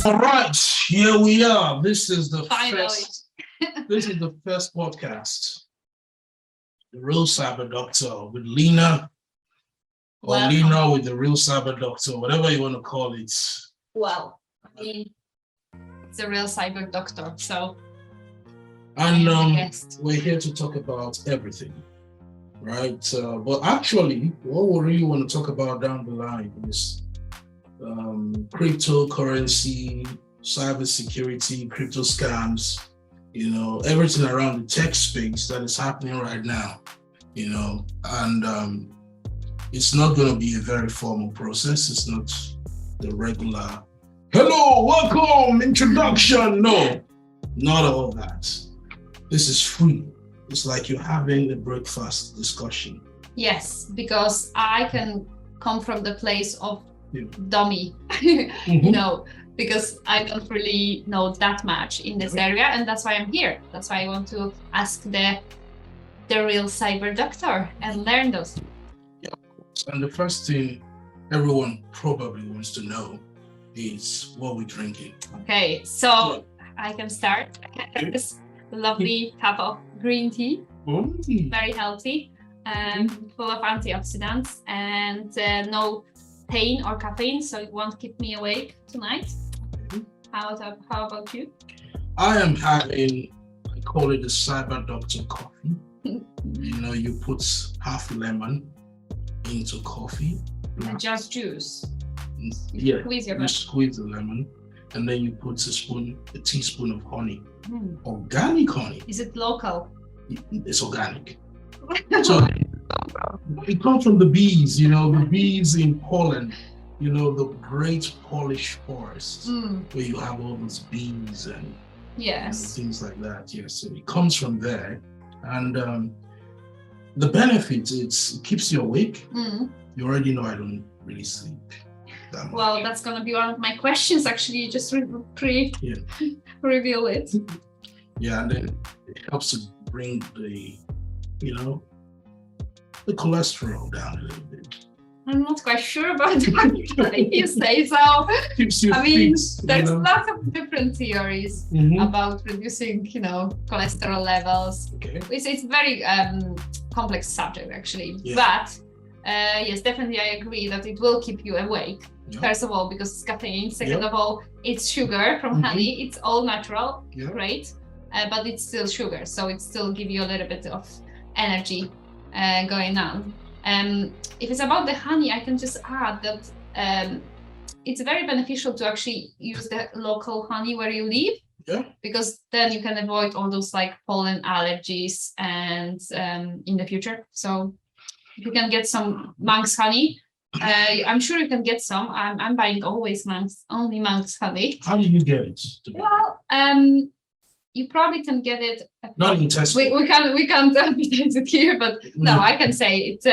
All right, here we are. This is the Finally. first podcast, the Real Cyber Doctor with Lina, or Welcome. Lina with the Real Cyber Doctor, whatever you want to call it. Well, I mean, it's a real cyber doctor, so And I am the guest. we're here to talk about everything, right? But actually, what we really want to talk about down the line is cryptocurrency, cybersecurity, crypto scams, everything around the tech space that is happening right now, and it's not going to be a very formal process. It's not the regular, hello, welcome, introduction. No, not all that. This is free. It's like you're having a breakfast discussion. Yes, because I can come from the place of Yeah. dummy, because I don't really know that much in this area, and that's why I'm here. That's why I want to ask the real cyber doctor and learn those. And the first thing everyone probably wants to know is what we're drinking. Okay, so I can start. This lovely cup of green tea, very healthy, full of antioxidants, and no pain or caffeine, so it won't keep me awake tonight. How about you? I am having, I call it the Cyber Doctor coffee. You put half lemon into coffee. And just juice. Yeah, Squeeze your you squeeze the lemon, and then you put a teaspoon of honey. Organic honey. Is it local? It's organic. So it comes from the bees, the bees in Poland, the great Polish forests where you have all those bees and Yes. things like that. Yes, so it comes from there. And the benefit, it keeps you awake. You already know I don't really sleep that much. Well, that's going to be one of my questions, actually. You just reveal it. Yeah, and then it helps to bring the cholesterol down a little bit. I'm not quite sure about that, if you say so. Keeps you fit, fit. There's lots of different theories about reducing, cholesterol levels. Okay. It's very complex subject, actually. Yeah. But yes, definitely I agree that it will keep you awake. Yeah. First of all, because it's caffeine. Second Yeah. of all, it's sugar from honey. It's all natural, Yeah. great. But it's still sugar, so it still gives you a little bit of energy going on. If it's about the honey, I can just add that it's very beneficial to actually use the local honey where you live. Yeah. Because then you can avoid all those like pollen allergies and in the future. So if you can get some Monk's honey, I'm sure you can get some. I'm buying always only Monk's honey. How do you get it? Well, you probably can get it. Not in Tesco. We can't advertise it here, but no, I can say it's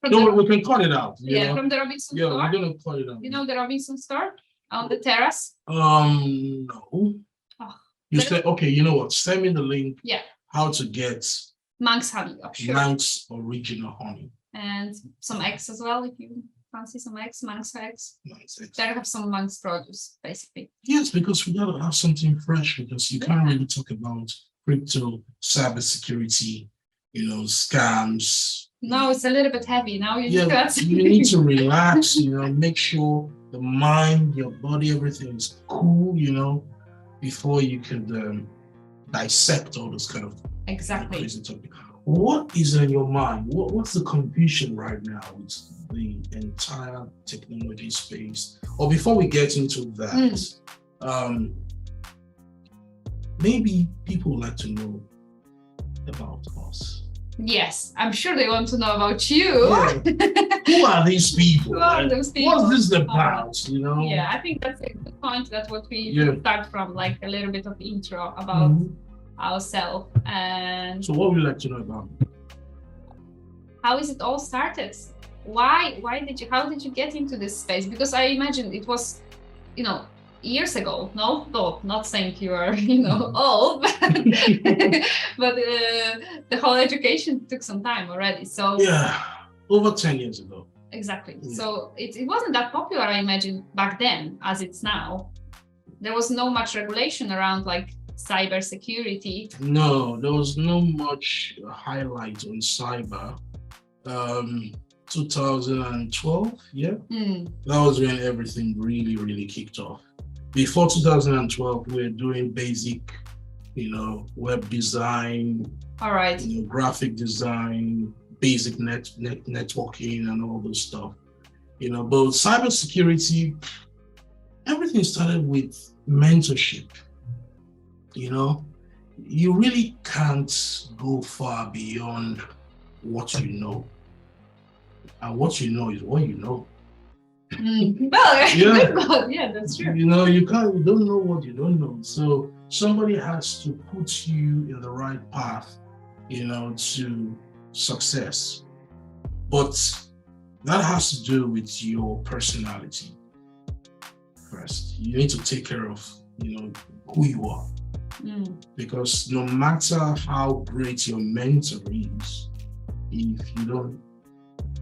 we can cut it out. from the Robinson Yeah, store. we're gonna cut it out. You know the Robinson store on the terrace? No. Oh, You said, okay, you know what? Send me the link. Yeah. How to get Monk's honey, sure. Monk's original honey. And some eggs as well, if you fancy some eggs, Monk's eggs. Monk's eggs. There have some Monk's produce, basically. Yes, because we gotta have something fresh, because you can't really talk about crypto, cybersecurity, scams. No, it's a little bit heavy. Now you Yeah, got you need to relax, make sure the mind, your body, everything is cool, before you can dissect all those kind of exactly. crazy topic. What is in your mind? What's the confusion right now with the entire technology space? Or before we get into that, maybe people would like to know about us. Yes, I'm sure they want to know about you. Yeah. Who are these people? Who are those people? What's this about? Yeah, I think that's a good point. That's what we start from, like a little bit of intro about ourselves. And so what would you like to know about? How is it all started? How did you get into this space? Because I imagine it was, years ago. No, not saying you are, old, but the whole education took some time already. So yeah, over 10 years ago. Exactly. Yeah. So it wasn't that popular, I imagine, back then as it's now. there was no much regulation around like cybersecurity. No, there was no much highlight on cyber. 2012, yeah, that was when everything really, really kicked off. Before 2012, we were doing basic, web design, all right, graphic design, basic networking, and all those stuff. But cybersecurity, everything started with mentorship. You really can't go far beyond what you know. And what you know is what you know. Well, yeah. Yeah, that's true. You don't know what you don't know. So somebody has to put you in the right path, to success. But that has to do with your personality first. You need to take care of, who you are. Because no matter how great your mentor is, if you don't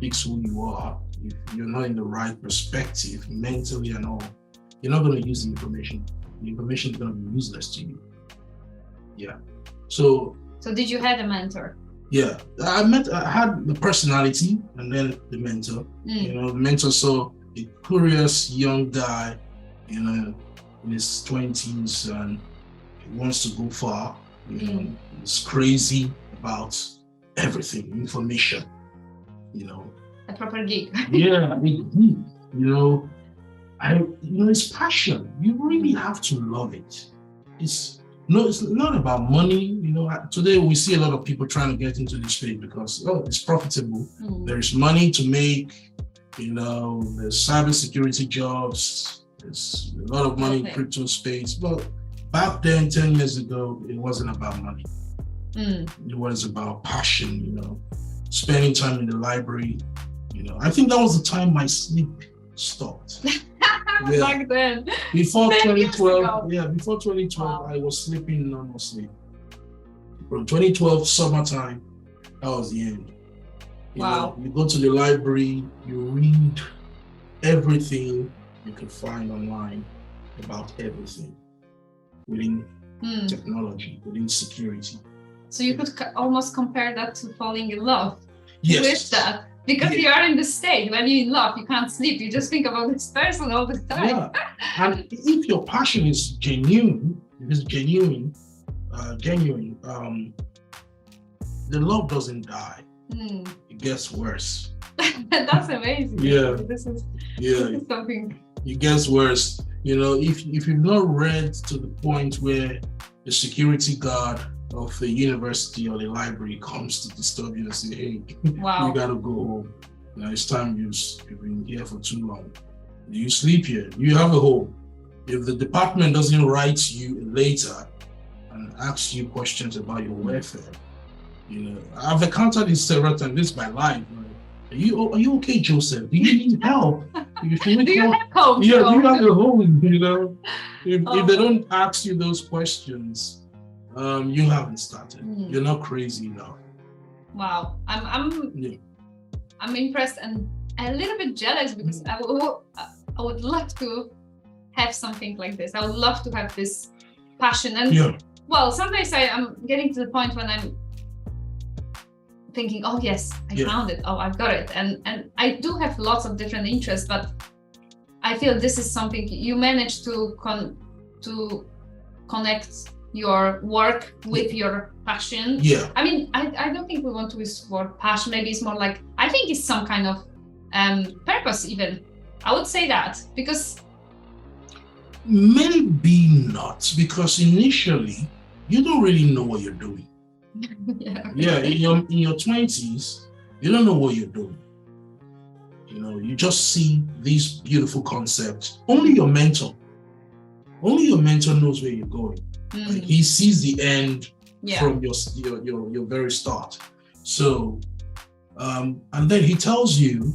fix who you are, if you're not in the right perspective mentally and all, you're not going to use the information. The information is going to be useless to you. Yeah. So did you have a mentor? Yeah, I had the personality and then the mentor. The mentor saw a curious young guy, in his 20s, and he wants to go far. He's crazy about everything, information. A proper geek. Yeah, a geek. It's passion. You really have to love it. It's not about money. Today we see a lot of people trying to get into this field because it's profitable. There's money to make. There's cybersecurity jobs. There's a lot of money in crypto space. But back then, 10 years ago, it wasn't about money. It was about passion. Spending time in the library. I think that was the time my sleep stopped. Back then. Before 2012, before 2012, wow. I was sleeping normal sleep. From 2012 summertime, that was the end. You go to the library, you read everything you can find online about everything within technology, within security. So you could almost compare that to falling in love with that. Because you are in the state when you're in love, you can't sleep. You just think about this person all the time. Yeah. And if your passion is genuine, the love doesn't die. It gets worse. That's amazing. Yeah. This is something. It gets worse. If you've not read to the point where the security guard of the university or the library comes to disturb you and say, hey, you gotta go home. It's time you've been here for too long. You sleep here, you have a home. If the department doesn't write you later and ask you questions about your welfare, I've encountered this several times. This is my life. Are you okay, Joseph? Do you need help? Do you have home? Yeah, you have a home, If they don't ask you those questions, you haven't started. You're not crazy enough. Wow, I'm impressed and a little bit jealous because I would love to have something like this. I would love to have this passion. And well, sometimes I'm getting to the point when I'm thinking, oh yes, I found it. Oh, I've got it. And I do have lots of different interests, but I feel this is something you manage to connect your work with your passion. Yeah. I mean, I don't think we want to use the word passion. Maybe it's more like, I think it's some kind of purpose even. I would say that because... Maybe not, because initially you don't really know what you're doing. In your 20s, you don't know what you're doing. You just see these beautiful concepts. Only your mentor knows where you're going. Like he sees the end from your very start. So, and then he tells you,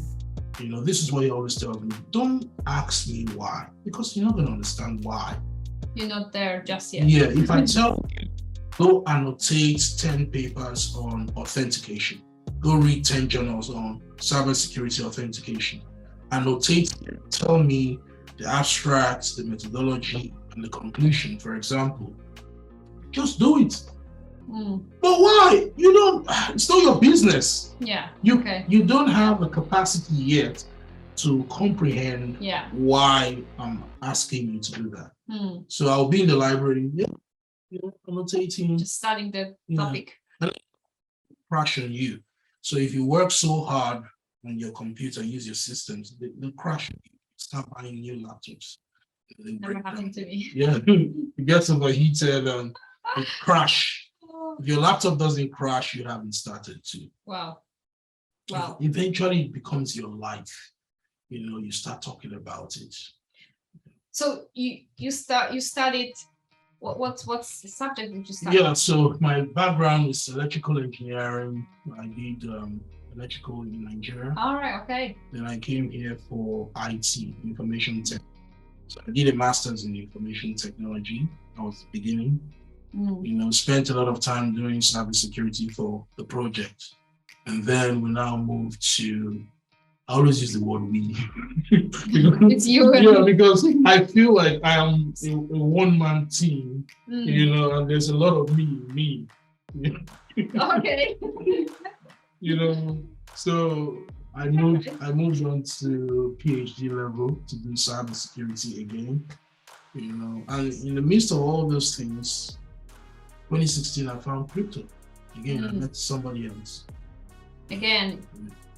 this is what he always tells me: don't ask me why, because you're not going to understand why. You're not there just yet. Yeah, if I tell you, go annotate 10 papers on authentication, go read 10 journals on cybersecurity authentication, annotate, tell me the abstracts, the methodology, and the conclusion, for example, just do it. But why? You don't, it's not your business. Yeah. You don't have the capacity yet to comprehend why I'm asking you to do that. So I'll be in the library, annotating. Just studying the topic. And crash on you. So if you work so hard on your computer, use your systems, they'll crash on you. Start buying new laptops. Never happened to me. Yeah, it gets overheated and it crash. If your laptop doesn't crash, you haven't started to. Wow. Eventually it becomes your life. You start talking about it. So you studied what's the subject that you studied? Yeah, so my background is electrical engineering. I did electrical in Nigeria. All right, okay. Then I came here for IT, information tech. So I did a master's in information technology. That was the beginning. Spent a lot of time doing cybersecurity for the project. And then we now moved to, I always use the word we. It's you. Yeah, because I feel like I am a one-man team, and there's a lot of me. Okay. So I moved on to PhD level to do cybersecurity again, and in the midst of all those things, 2016, I found crypto. Again, I met somebody else. Again.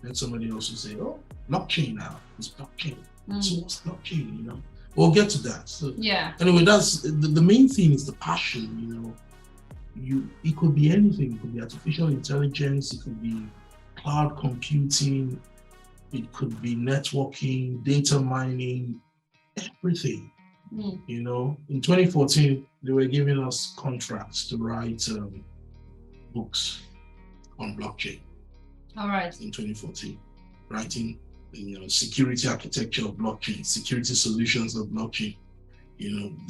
Then somebody else will say, "Oh, blockchain now. It's blockchain." So what's blockchain? We'll get to that. So anyway, that's the main thing is the passion. It could be anything. It could be artificial intelligence. It could be cloud computing. It could be networking, data mining, everything. In 2014, they were giving us contracts to write books on blockchain. All right. In 2014, writing, security architecture of blockchain, security solutions of blockchain.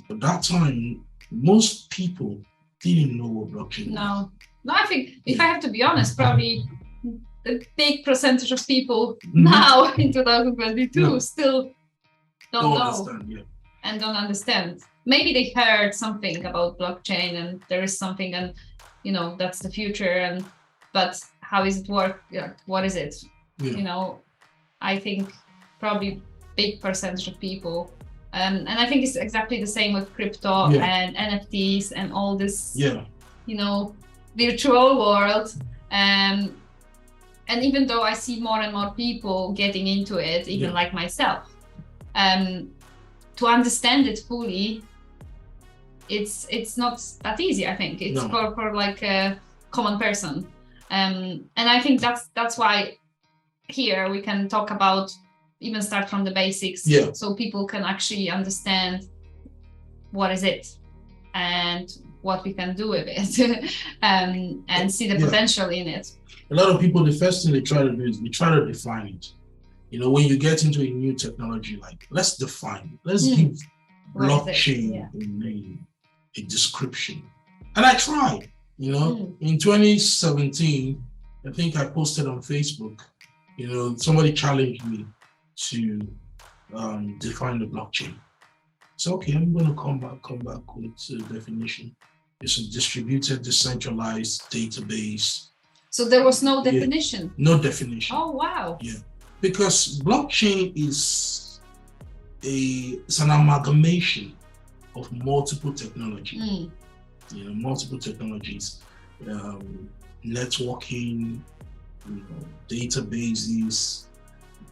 At that time, most people didn't know what blockchain was. No, I think if I have to be honest, probably a big percentage of people now in 2022 still don't know understand, and don't understand. Maybe they heard something about blockchain and there is something, and that's the future. But how is it work? What is it? I think probably big percentage of people, and I think it's exactly the same with crypto and NFTs and all this, virtual world. And even though I see more and more people getting into it, even like myself, to understand it fully, it's not that easy. I think it's for like a common person, and I think that's why here we can talk about, even start from the basics, so people can actually understand what is it and what we can do with it, and see the potential in it. A lot of people, the first thing they try to do is they try to define it. When you get into a new technology, like, let's define it. Let's give blockchain a name, a description. And I tried, in 2017, I think I posted on Facebook, somebody challenged me to define the blockchain. So, okay, I'm going to come back with a definition. It's a distributed, decentralized database. So there was no definition? No definition. Oh, wow. Yeah, because blockchain is it's an amalgamation of multiple technology. Multiple technologies, networking, databases,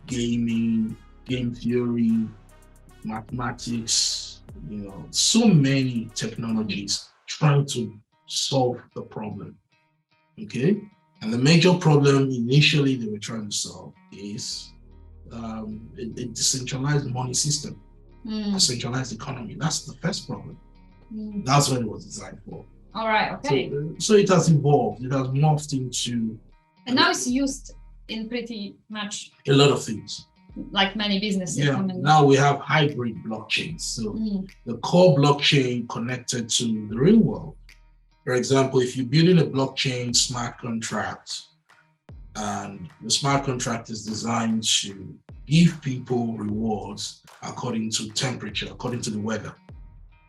gaming, game theory, mathematics, so many technologies trying to solve the problem. Okay? And the major problem initially they were trying to solve is a decentralized money system, a centralized economy. That's the first problem. That's what it was designed for. All right, okay. So it has evolved. It has morphed into... And now it's used in pretty much... a lot of things. Like many businesses. Yeah, now we have hybrid blockchains. So the core blockchain connected to the real world. For example, if you're building a blockchain smart contract, and the smart contract is designed to give people rewards according to temperature, according to the weather.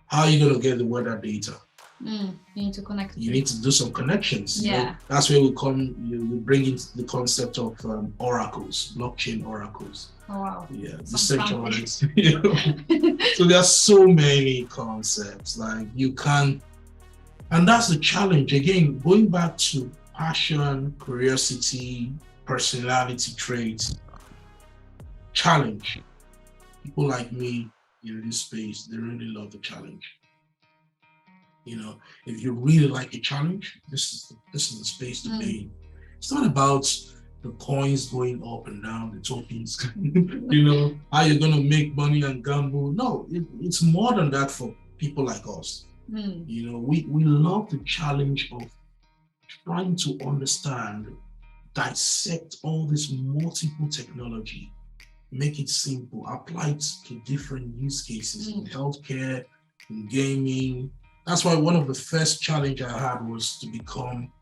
How are you going to get the weather data? You need to connect. You need to do some connections. Yeah. You know? That's where you bring in the concept of oracles, blockchain oracles. Oh, wow. Yeah, Sounds decentralized. You know? So there are so many concepts. Like you can, and that's the challenge. Again, going back to passion, curiosity, personality traits, challenge. People like me in this space, they really love the challenge. You know, if you really like a challenge, this is the space to be. It's not about the coins going up and down, the tokens, you know, how you're going to make money and gamble. No, it's more than that for people like us. You know, we love the challenge of trying to understand, dissect all this multiple technology, make it simple, apply it to different use cases in healthcare, in gaming. That's why one of the first challenge I had was to become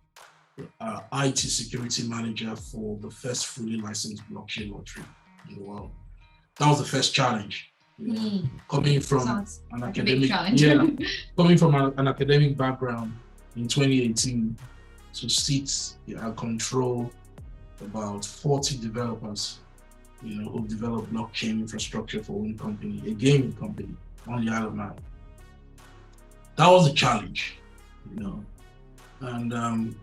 IT security manager for the first fully licensed blockchain lottery in the world. That was the first challenge. You know, coming from an academic, coming from an academic background in 2018 to sit and control about 40 developers, you know, who develop blockchain infrastructure for one company, a gaming company on the Isle of Man. That was a challenge, you know, and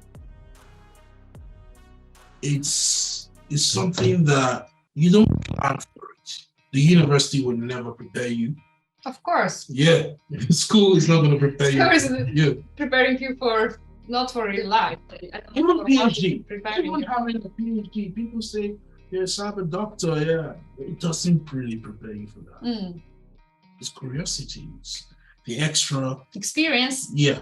it's something that you don't plan for it. The university would never prepare you. Of course. Yeah, school is not going to prepare you. Preparing you for not for real life. Even PhD. Even having a PhD, people say you're a cyber doctor. Yeah, it doesn't really prepare you for that. It's curiosity. It's the extra experience. Yeah.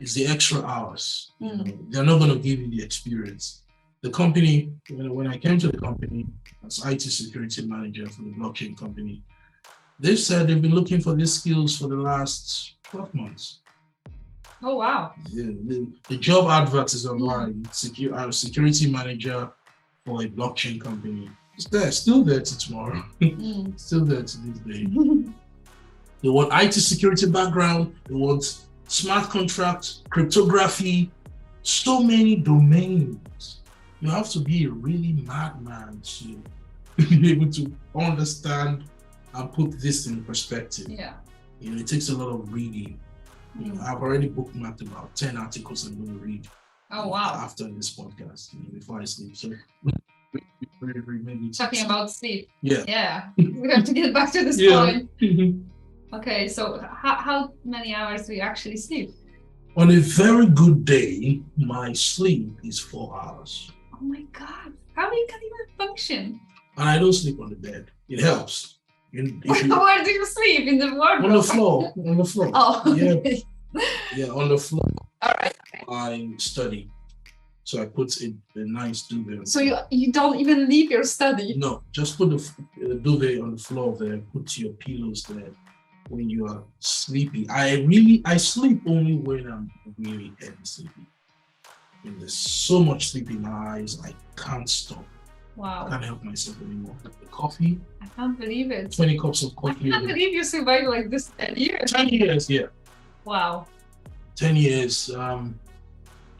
It's the extra hours. You know, they're not going to give you the experience. The company, when I came to the company as IT security manager for the blockchain company, they said they've been looking for these skills for the last 12 months. Oh, wow. Yeah, the job advert is online. Security manager for a blockchain company. It's there, still there to tomorrow. Still there to this day. They want IT security background. They want smart contracts, cryptography, so many domains. You have to be a really madman to be able to understand and put this in perspective. Yeah. You know, it takes a lot of reading. You know, I've already bookmarked about 10 articles I'm going to read. Oh, wow. After this podcast, you know, before I sleep. So maybe talking about sleep. Yeah. We have to get back to this point. Okay, so how many hours do you actually sleep? On a very good day, my sleep is 4 hours. Oh my God, how do you can even function? And I don't sleep on the bed. It helps. Where do you sleep? In the wardrobe? On the floor. On the floor. Oh, okay. Yeah, on the floor. All right. Okay. I study. So I put a nice duvet. So you don't even leave your study? No, just put the duvet on the floor there. Put your pillows there when you are sleepy. I sleep only when I'm really heavy sleepy. When there's so much sleep in my eyes, I can't stop. Wow. I can't help myself anymore. The coffee. I can't believe it. 20 cups of coffee. I can't believe you survived like this 10 years. 10 years, yeah. Wow. 10 years. I've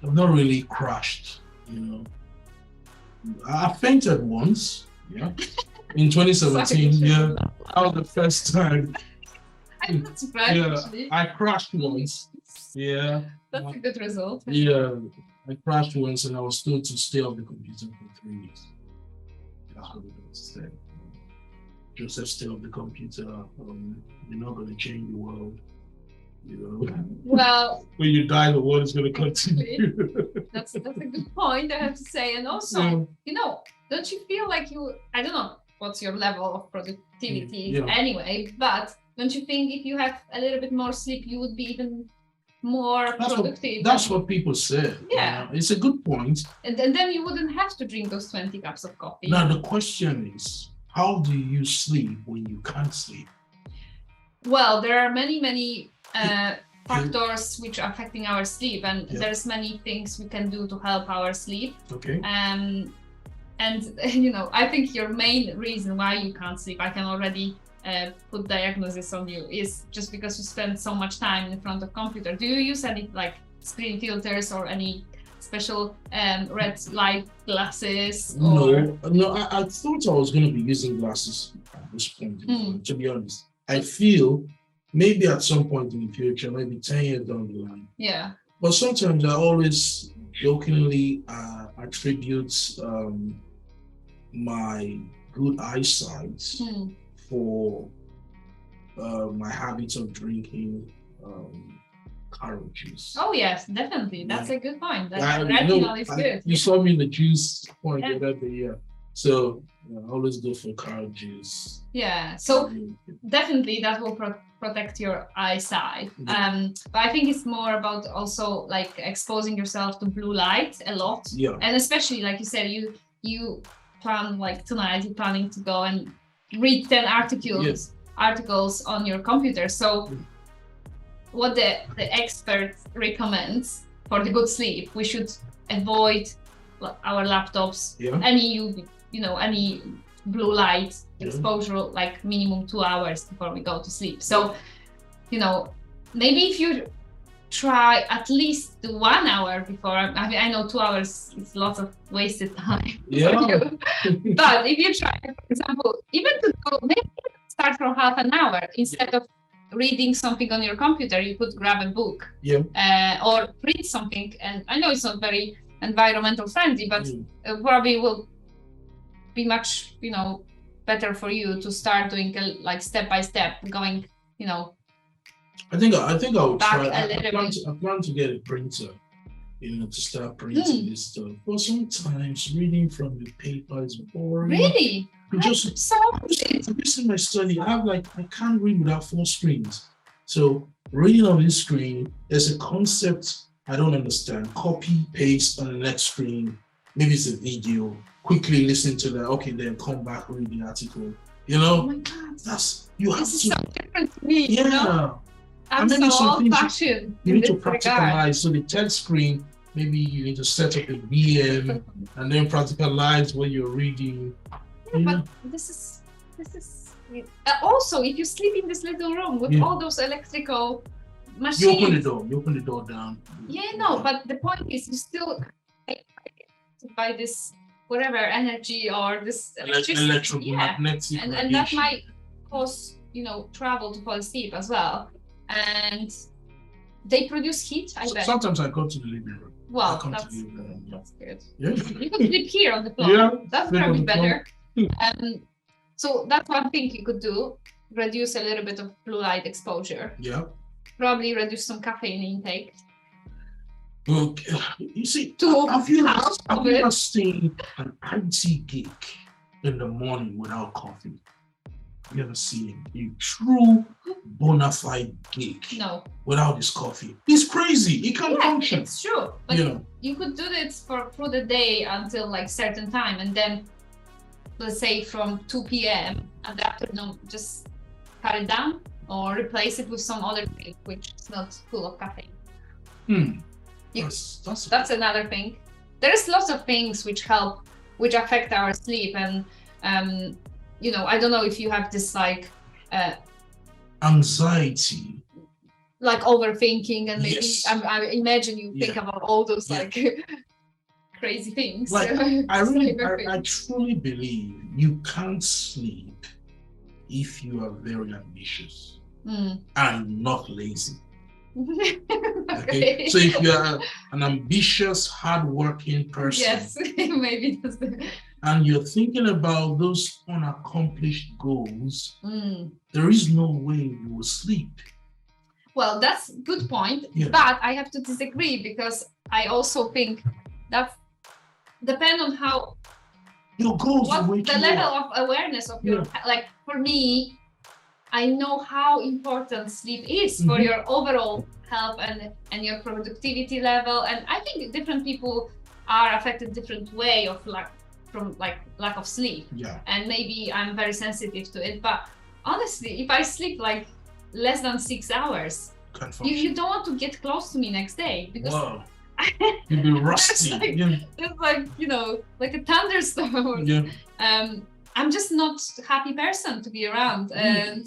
not really crashed, you know. I fainted once, yeah. In 2017, yeah. That was the first time. I'm not surprised, actually. I crashed once. Yeah. That's a good result. Yeah. I crashed once and I was told to stay off the computer for 3 weeks. That's what it was said. Joseph, stay off the computer. You're not going to change the world. You know, well, when you die, the world is going to continue. That's a good point, I have to say. And also, you know, don't you feel like I don't know what's your level of productivity anyway, but don't you think if you have a little bit more sleep, you would be even more productive? That's what people say. Yeah. It's a good point. And then you wouldn't have to drink those 20 cups of coffee. Now, the question is, how do you sleep when you can't sleep? Well, there are many factors which are affecting our sleep, and there's many things we can do to help our sleep. Okay. And you know, I think your main reason why you can't sleep, I can already put diagnosis on you is just because you spend so much time in front of computer. Do you use any like screen filters or any special red light glasses? Or... No, I thought I was going to be using glasses at this point, to be honest. I feel maybe at some point in the future, maybe 10 years down the line. Yeah. But sometimes I always jokingly attribute my good eyesight for my habits of drinking carrot juice. Oh yes, definitely. That's a good point. That retinol is good. You saw me in the juice point the other day, So I always go for carrot juice. Yeah, so definitely that will protect your eyesight. But I think it's more about also like exposing yourself to blue light a lot. Yeah. And especially like you said, you plan like tonight, you're planning to go and read 10 articles on your computer. So what the expert recommends for the good sleep, we should avoid our laptops, any blue light exposure, like minimum 2 hours before we go to sleep. So, maybe if you try at least 1 hour before, I know 2 hours is lots of wasted time for you. But if you try, for example, even to go, maybe start from half an hour instead of reading something on your computer, you could grab a book or read something. And I know it's not very environmental friendly, but probably will be much, better for you to start doing like step by step, going, I think I will try. I plan to get a printer, to start printing this stuff. But sometimes reading from the paper is boring. Really? Have you seen my study? I can't read without 4 screens. So reading on this screen, there's a concept I don't understand. Copy, paste on the next screen. Maybe it's a video. Quickly listen to that. Okay, then come back, read the article. Oh my God. This is so different to me. Yeah. I'm so old-fashioned. You need to practicalize. So the text screen, maybe you need to set up a VM and then practicalize what you're reading. But this is also, if you sleep in this little room with all those electrical machines. You open the door down. But the point is you still buy this whatever energy or this electricity. Electromagnetic and that might cause trouble to fall asleep as well. And they produce heat, I bet. Sometimes I go to the living room. Well, that's good. Yeah. You could sleep here on the floor. Yeah, that's probably better. So that's one thing you could do. Reduce a little bit of blue light exposure. Yeah. Probably reduce some caffeine intake. Well, you see, have you ever seen an IT geek in the morning without coffee? Have you ever seen a true bona fide geek without his coffee? He's crazy. He can't function. It's true. But you could do this through the day until like certain time, and then let's say from 2 p.m. at the afternoon, just cut it down or replace it with some other thing which is not full of caffeine. That's another thing. There's lots of things which affect our sleep, and I don't know if you have this like anxiety, like overthinking, and maybe I imagine you think about all those like crazy things. Like I truly believe you can't sleep if you are very ambitious and not lazy. Okay. So if you're an ambitious, hardworking person, maybe and you're thinking about those unaccomplished goals, there is no way you will sleep. Well, that's a good point, but I have to disagree, because I also think that depends on how your goals, the level of awareness of your like. For me, I know how important sleep is for your overall health and your productivity level, and I think different people are affected different way of lack of sleep. And maybe I'm very sensitive to it, but honestly, if I sleep like less than 6 hours, you don't want to get close to me next day, because you'll be rusty. It's like like a thunderstorm. I'm just not a happy person to be around. And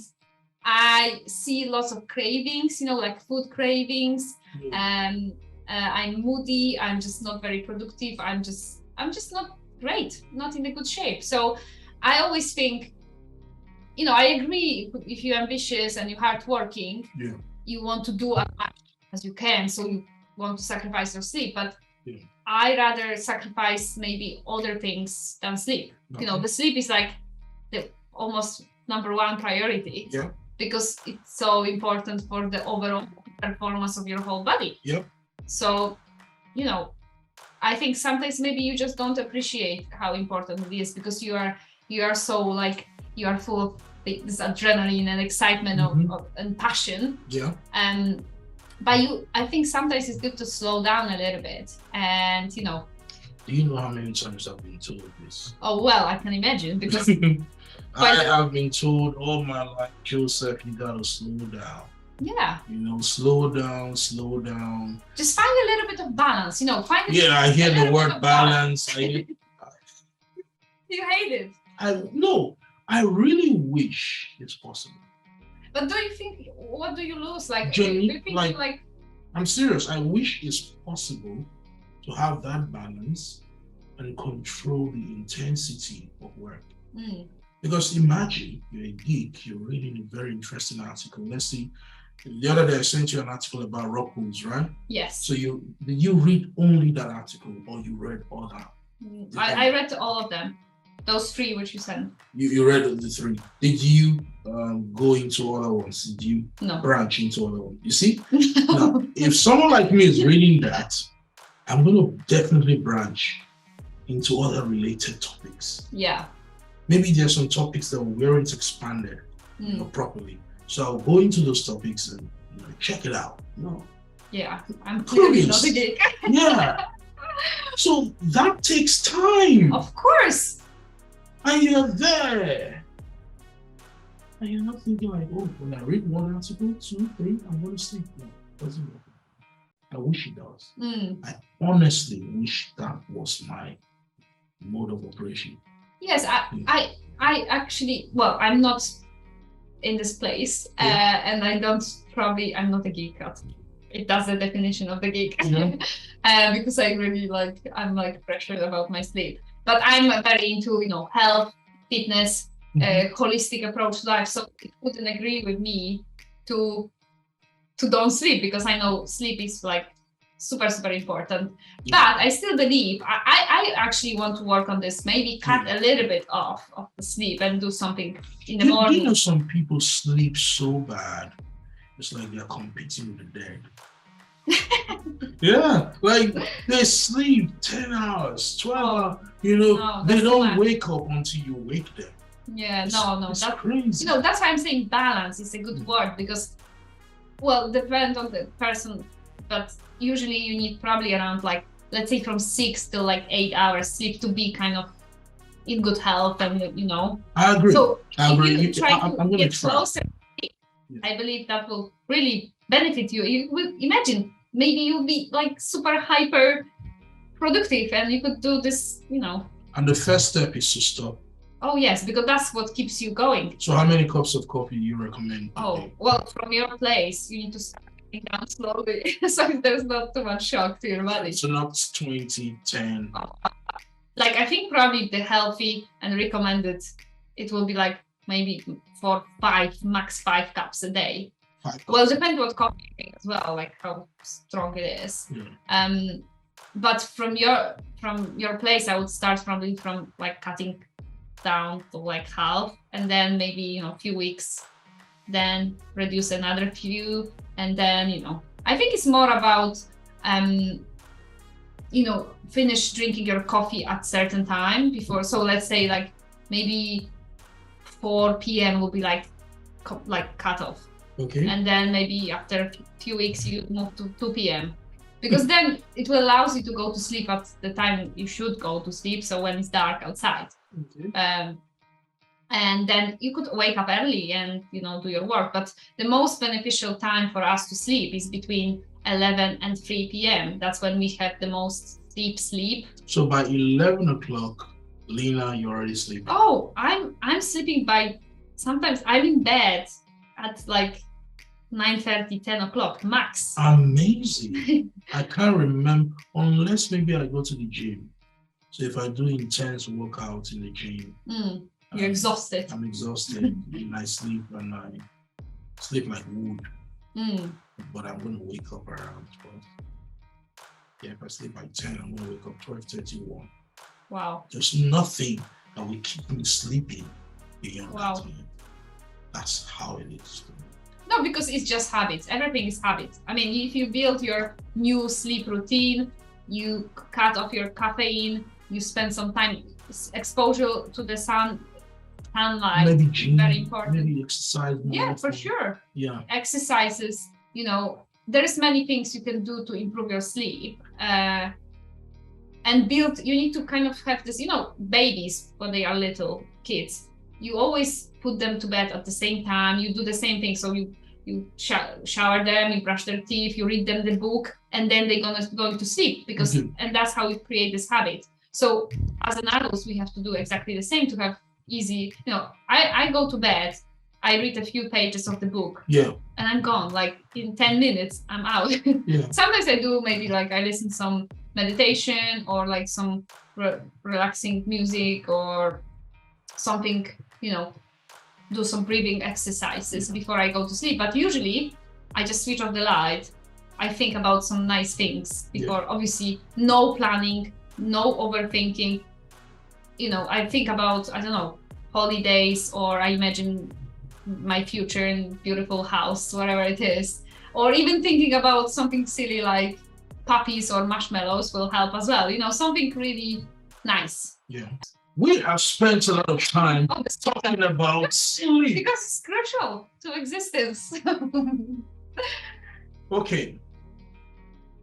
I see lots of cravings, like food cravings. I'm moody. I'm just not very productive. I'm just not great, not in a good shape. So I always think, I agree, if you're ambitious and you're hardworking, you want to do as much as you can. So you want to sacrifice your sleep, but I rather sacrifice maybe other things than sleep. The sleep is like the almost number one priority. Because it's so important for the overall performance of your whole body. So, I think sometimes maybe you just don't appreciate how important it is, because you are so like, you are full of this adrenaline and excitement and passion. But I think sometimes it's good to slow down a little bit. And do you know how many times I've been told this? Oh well, I can imagine, because I have been told all my life, Joseph, you gotta slow down. Slow down. Just find a little bit of balance, I hear the word balance. You hate it. I really wish it's possible. But do you think, what do you lose? Like, Jenny, I'm serious. I wish it's possible to have that balance and control the intensity of work. Because imagine you're a geek, you're reading a very interesting article. Let's see, the other day I sent you an article about rock pools, right? Yes. So did you read only that article, or you read all that? I read all of them. Those 3 which you sent. You read the 3. Did you go into other ones? Did you branch into other ones? You see? Now, if someone like me is reading that, I'm going to definitely branch into other related topics. Maybe there's some topics that weren't expanded properly. So I'll go into those topics and check it out. I'm clearly not a geek. So that takes time. Of course. And you're there. And you're not thinking like, oh, when I read 1 article, 2, 3, I'm going to sleep. No, it doesn't work. I wish it does. I honestly wish that was my mode of operation. Yes, I actually, well, I'm not in this place, and I'm not a geek. It does the definition of the geek. Because I really I'm pressured about my sleep. But I'm very into, health, fitness, holistic approach to life. So it wouldn't agree with me to don't sleep, because I know sleep is super, super important. But I still believe I actually want to work on this, maybe cut a little bit off of the sleep and do something in the morning. Some people sleep so bad, it's like they're competing with the dead. They sleep 10 hours, 12 hours, they don't wake up until you wake them. That's crazy. That's why I'm saying balance is a good word, because, well, depends on the person, but usually you need probably around let's say from 6 to 8 hours sleep to be kind of in good health, and I agree. So if you try to get closer, I believe that will really benefit you. You will imagine, maybe you'll be super hyper productive, and you could do this, And the first step is to stop. Oh yes, because that's what keeps you going. So how many cups of coffee do you recommend? Well, from your place, you need to start down slowly, so there's not too much shock to your body. So not 20, 10. I think probably the healthy and recommended, it will be maybe 4, 5, max 5 cups a day. 5 cups. Well, depends what coffee you drink as well, how strong it is. But from your place, I would start probably from cutting down to half, and then maybe a few weeks, then reduce another few, and then I think it's more about finish drinking your coffee at certain time before. So let's say maybe 4 p.m. will be cut off. Okay. And then maybe after a few weeks you move to 2 p.m. because then it will allow you to go to sleep at the time you should go to sleep. So when it's dark outside. Okay. And then you could wake up early and do your work. But the most beneficial time for us to sleep is between 11 and 3 p.m. That's when we have the most deep sleep. So by 11 o'clock, Lina, you're already sleeping. Oh, I'm sleeping by, sometimes I'm in bed at like 9:30, 10 o'clock max. Amazing. I can't remember, unless maybe I go to the gym. So if I do intense workout in the gym, you're exhausted. I'm exhausted and I sleep and I sleep like wood. But I'm going to wake up around 12. Yeah, if I sleep by 10, I'm going to wake up 12:31. Wow. There's nothing that will keep me sleeping beyond Wow. that time. That's how it is. No, because it's just habits. Everything is habits. I mean, if you build your new sleep routine, you cut off your caffeine, you spend some time exposure to the sunlight. Maybe gym, very important. maybe exercise more. Yeah, for sure. Yeah. Exercises, there's many things you can do to improve your sleep. And you need to kind of have this, babies, when they are little kids, you always put them to bed at the same time, you do the same thing. So you shower them, you brush their teeth, you read them the book, and then they're going to sleep, because and that's how you create this habit. So as an adult, we have to do exactly the same to have easy, I go to bed, I read a few pages of the book, and I'm gone. Like in 10 minutes, I'm out. Sometimes I do, maybe like I listen some meditation or like some relaxing music or something, do some breathing exercises before I go to sleep. But usually I just switch off the light. I think about some nice things before, obviously no planning, no overthinking. I think about, I don't know, holidays, or I imagine my future in beautiful house, whatever it is. Or even thinking about something silly like puppies or marshmallows will help as well. Something really nice. Yeah. We have spent a lot of time talking about sleep. Because it's crucial to existence. Okay.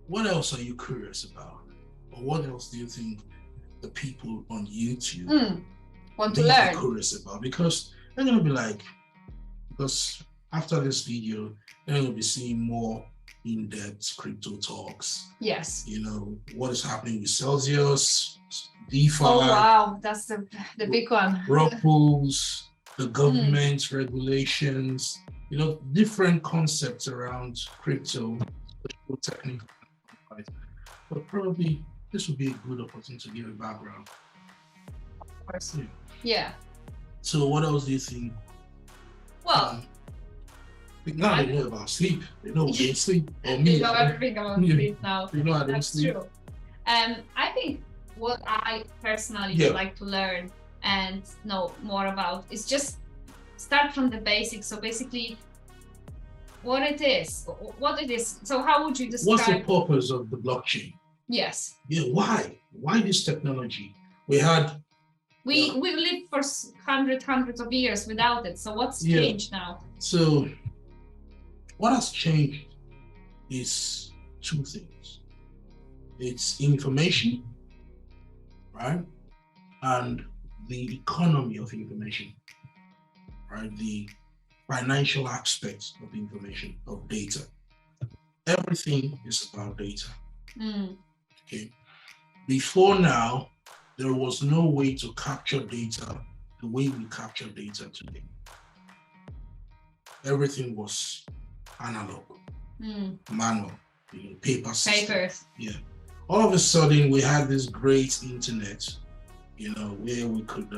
What else are you curious about? Or what else do you think the people on YouTube want to learn? Curious about? Because they're going to be like, because after this video, they're going to be seeing more in-depth crypto talks. Yes. What is happening with Celsius, DeFi. Oh, wow. That's the big one. Rug pulls, the government regulations, different concepts around crypto, technical. But probably this would be a good opportunity to give a background. Of course. Yeah. So what else do you think? Well, now they know about sleep. They know about sleep. Or me. They know everything about sleep now. I don't That's sleep. True. I think what I personally would like to learn and know more about is just start from the basics. So basically, what it is. So how would you describe? What's the purpose of the blockchain? Yes. Yeah. Why? Why this technology? We lived for hundreds of years without it. So what's changed now? So what has changed is two things. It's information, right? And the economy of information, right? The financial aspects of information, of data. Everything is about data. Okay. Before now, there was no way to capture data the way we capture data today. Everything was analog, manual, paper system. Papers. Yeah. All of a sudden, we had this great internet, where we could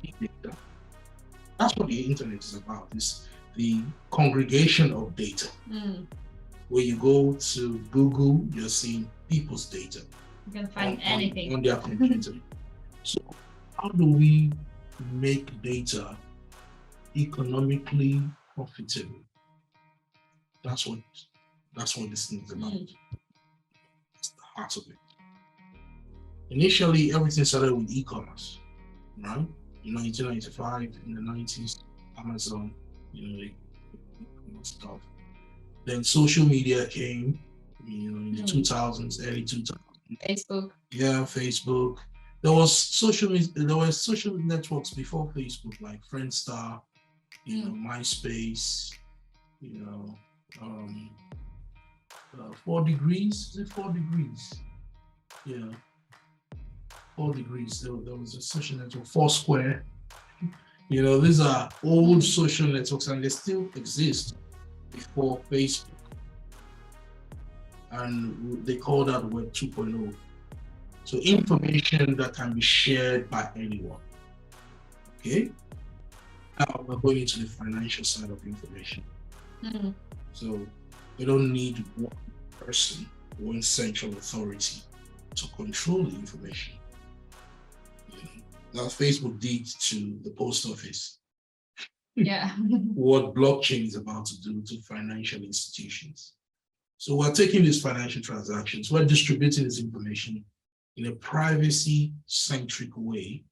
see data. That's what the internet is about. It's the congregation of data. Where you go to Google, you're seeing people's data. You can find anything on their computer. So how do we make data economically profitable? That's what this thing is about. It's the heart of it. Initially, everything started with e-commerce, right? In 1995, in the 90s, Amazon, stuff. Then social media came, in the 2000s, early 2000s. Facebook. Yeah, Facebook. There were social networks before Facebook, like Friendster, MySpace, 4 degrees. Is it 4 degrees? Yeah. 4degrees. There was a social network, Foursquare. You know, these are old social networks and they still exist before Facebook. And they call that Web 2.0. So information that can be shared by anyone. Okay? Now we're going into the financial side of information. Mm. So we don't need one person, one central authority to control the information. You know, that Facebook did to the post office. Yeah. What blockchain is about to do to financial institutions. So we're taking these financial transactions, we're distributing this information in a privacy-centric way,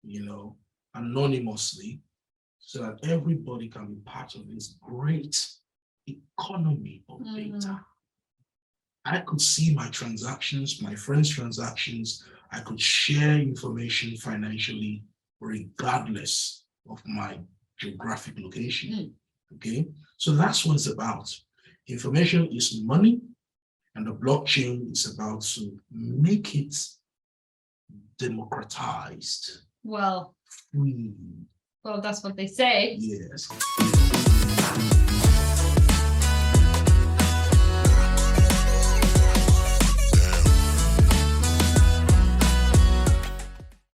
you know, anonymously, so that everybody can be part of this great economy of data. I could see my transactions, my friends' transactions. I could share information financially regardless of my geographic location. Okay, so that's what it's about. Information is money, and the blockchain is about to make it democratized. Well, free. well, that's what they say. Yes.